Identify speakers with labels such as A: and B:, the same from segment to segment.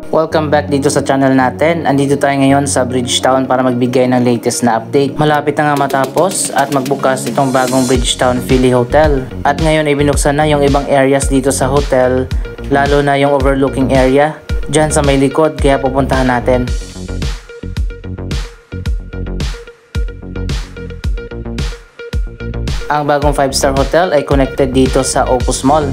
A: Welcome back dito sa channel natin. Andito tayo ngayon sa Bridgetown para magbigay ng latest na update. Malapit na nga matapos at magbukas itong bagong Bridgetown Philly Hotel. At ngayon ay binuksan na yung ibang areas dito sa hotel, lalo na yung overlooking area dyan sa may likod, kaya pupuntahan natin. Ang bagong 5-star hotel ay connected dito sa Opus Mall.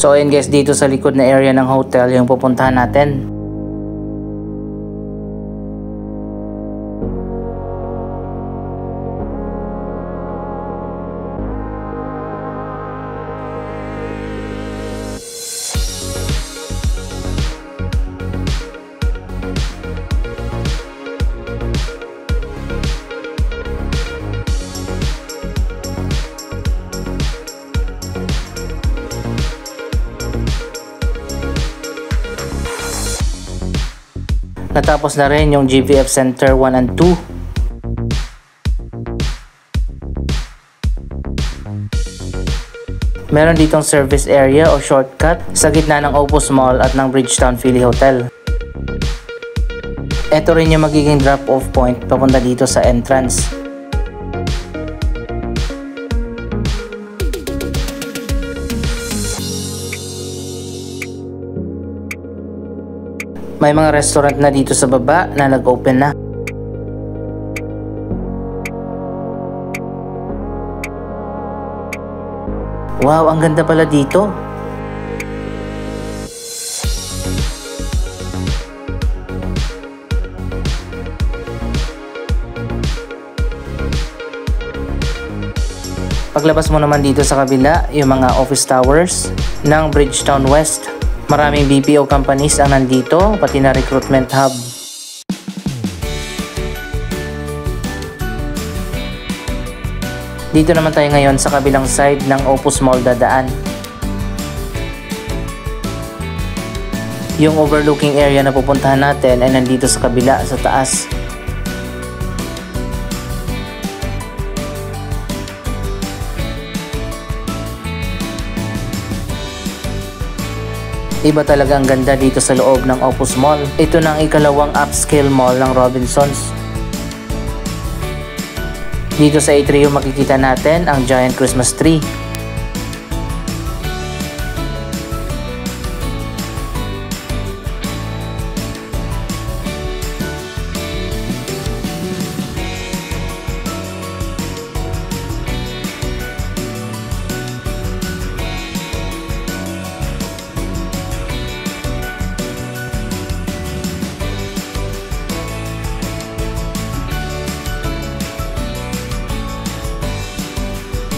A: So ayun guys, dito sa likod na area ng hotel yung pupuntahan natin. Natapos na rin yung GVF Center 1 and 2. Meron ditong service area o shortcut sa gitna ng Opus Mall at ng Bridgetown Philly Hotel. Ito rin yung magiging drop-off point papunta dito sa entrance. May mga restaurant na dito sa baba na nag-open na. Wow, ang ganda pala dito. Paglabas mo naman dito sa kabila, yung mga office towers ng Bridgetown West. Maraming BPO companies ang nandito, pati na recruitment hub. Dito naman tayo ngayon sa kabilang side ng Opus Mall dadaan. Yung overlooking area na pupuntahan natin ay nandito sa kabila, sa taas. Iba talaga ang ganda dito sa loob ng Opus Mall. Ito na ang ikalawang upscale mall ng Robinsons. Dito sa atrium makikita natin ang giant Christmas tree.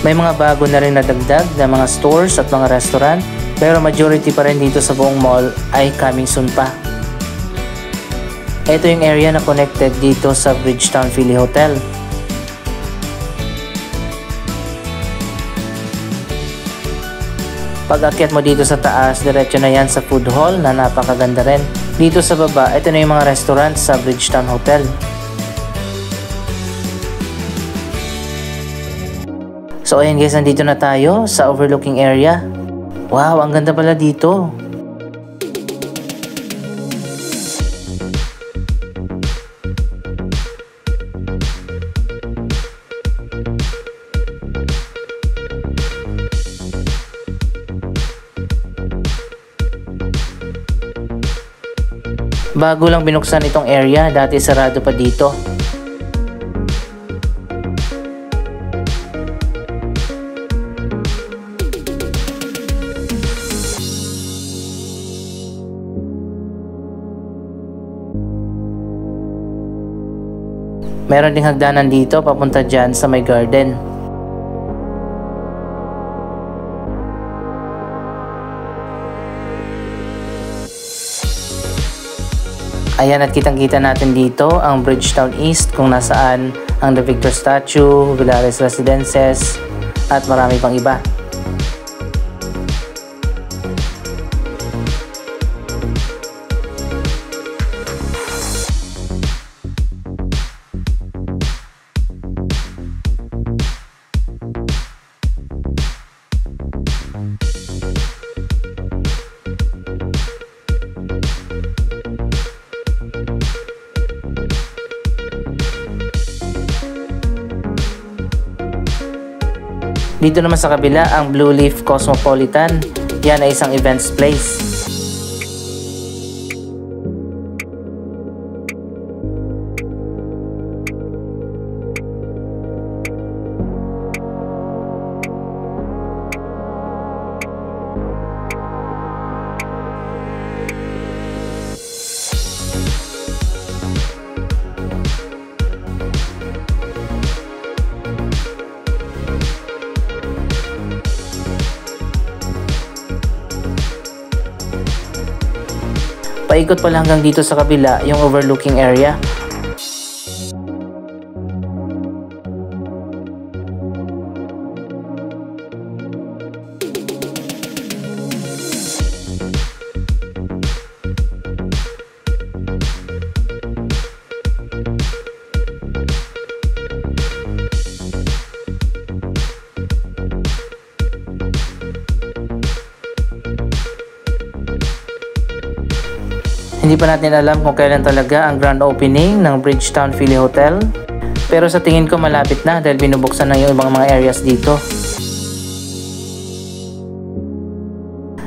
A: May mga bago na rin nadagdag na mga stores at mga restaurant, pero majority pa rin dito sa buong mall ay coming soon pa. Ito yung area na connected dito sa Bridgetown Philly Hotel. Pag akyat mo dito sa taas, diretso na yan sa food hall na napakaganda rin. Dito sa baba, ito na yung mga restaurant sa Bridgetown Hotel. So ayan guys, nandito na tayo sa overlooking area. Wow, ang ganda pala dito. Bago lang binuksan itong area, dati sarado pa dito. Meron ding hagdanan dito papunta dyan sa may garden. Ayan, at kitang-kita natin dito ang Bridgetown East kung nasaan ang The Victor Statue, Villares Residences at marami pang iba. Dito naman sa kabila ang Blue Leaf Cosmopolitan. Yan ay isang events place. Paikot pala hanggang dito sa kabila yung overlooking area. Hindi pa natin alam kung kailan talaga ang grand opening ng Bridgetown Philly Hotel. Pero sa tingin ko malapit na dahil binubuksan na yung ibang mga areas dito.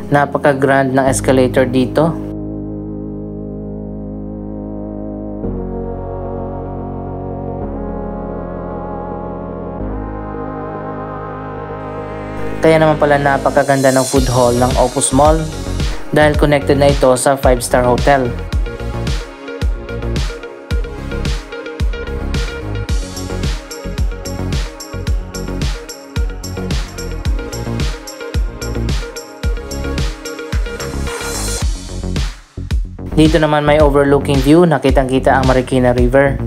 A: Napaka-grand ng escalator dito. Kaya naman pala napakaganda ng food hall ng Opus Mall. Dahil connected na ito sa 5-star hotel. Dito naman may overlooking view na kitang-kita ang Marikina River.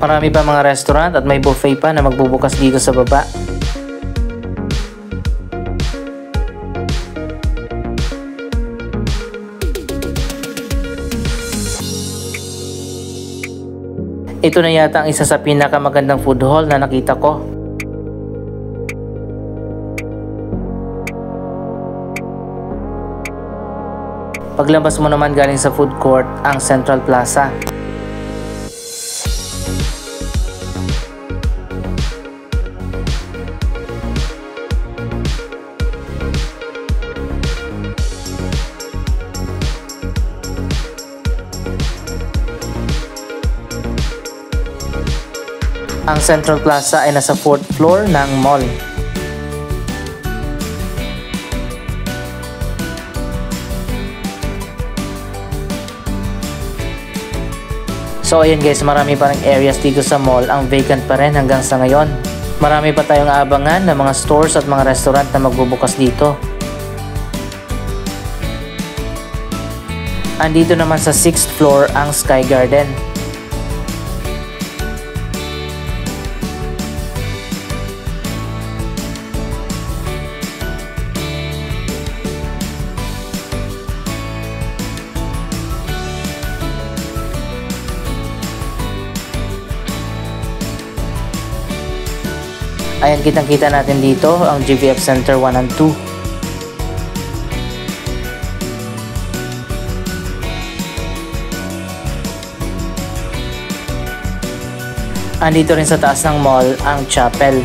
A: Marami pa mga restaurant at may buffet pa na magbubukas dito sa baba. Ito na yata ang isa sa pinakamagandang food hall na nakita ko. Paglabas mo naman galing sa food court ang Central Plaza. Ang Central Plaza ay nasa 4th floor ng mall. So ayan guys, marami pa ring areas dito sa mall ang vacant pa rin hanggang sa ngayon. Marami pa tayong aabangan ng mga stores at mga restaurant na magbubukas dito. Andito naman sa 6th floor ang Sky Garden. Ayan, kitang-kita natin dito ang GVF Center 1 and 2. Andito rin sa taas ng mall ang chapel.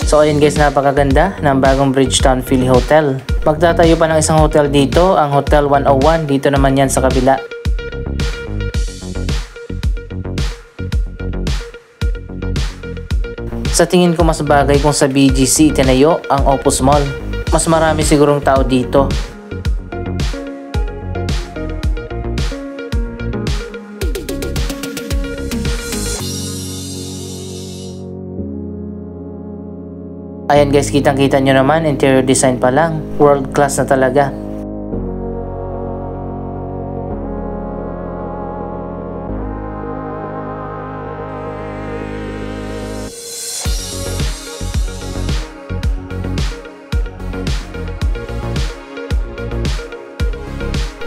A: So ayun guys, napakaganda ng bagong Bridgetown Philly Hotel. Magtatayo pa ng isang hotel dito, ang Hotel 101. Dito naman yan sa kabila. Sa tingin ko mas bagay kung sa BGC itinayo ang Opus Mall. Mas marami sigurong tao dito. Ayan guys, kitang-kita nyo naman, interior design pa lang. World class na talaga.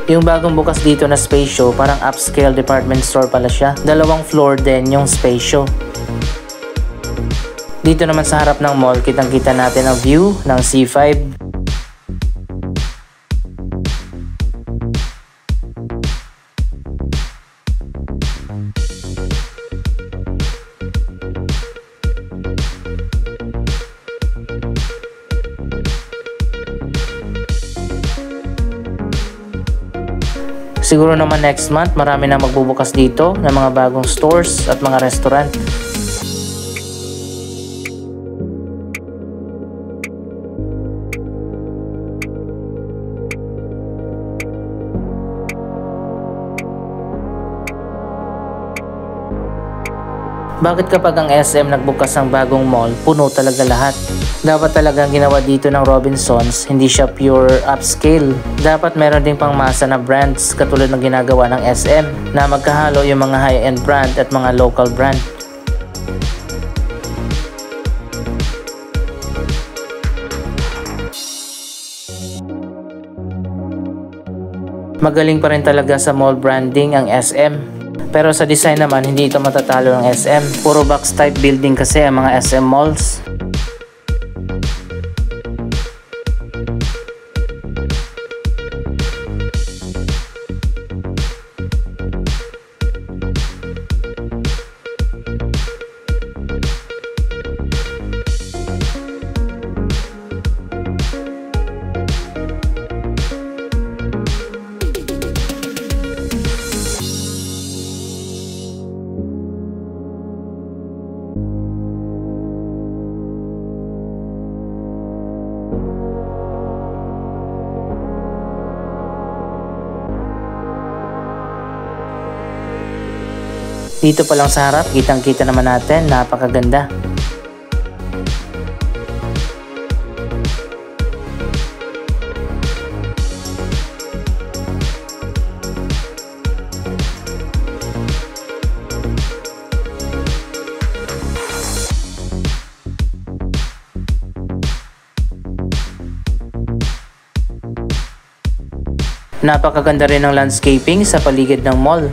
A: Yung bagong bukas dito na Spatio, parang upscale department store pala siya. 2 floor din yung Spatio. Dito naman sa harap ng mall, kitang-kita natin ang view ng C5. Siguro naman next month, marami na magbubukas dito ng mga bagong stores at mga restaurant. Bakit kapag ang SM nagbukas ng bagong mall, puno talaga lahat? Dapat talagang ginawa dito ng Robinsons, hindi siya pure upscale. Dapat meron ding pangmasa na brands katulad ng ginagawa ng SM na magkahalo yung mga high-end brand at mga local brand. Magaling pa rin talaga sa mall branding ang SM. Pero sa design naman, hindi ito matatalo ng SM. Puro box type building kasi ang mga SM malls. Dito pa lang sa harap, kitang-kita naman natin, napakaganda. Napakaganda rin ng landscaping sa paligid ng mall.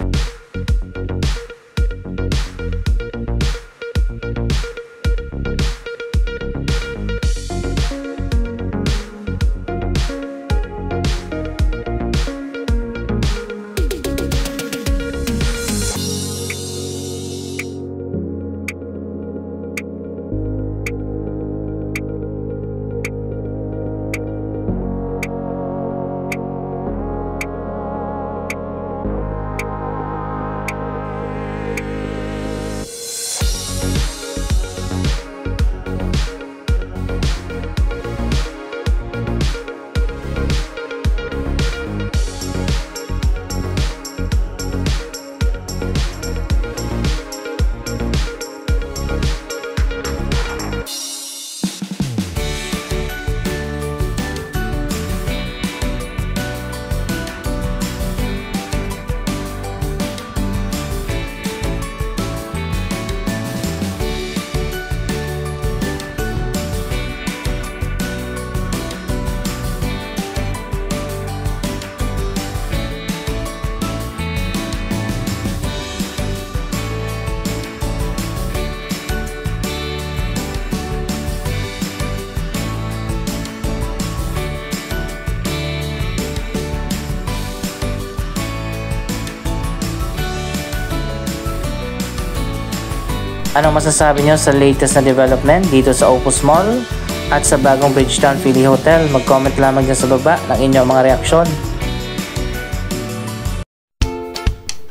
A: Anong masasabi nyo sa latest na development dito sa Opus Mall at sa bagong Bridgetown Philly Hotel? Mag-comment lamang dyan sa baba ng inyong mga reaksyon.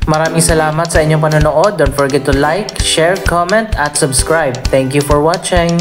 A: Maraming salamat sa inyong panonood. Don't forget to like, share, comment at subscribe. Thank you for watching!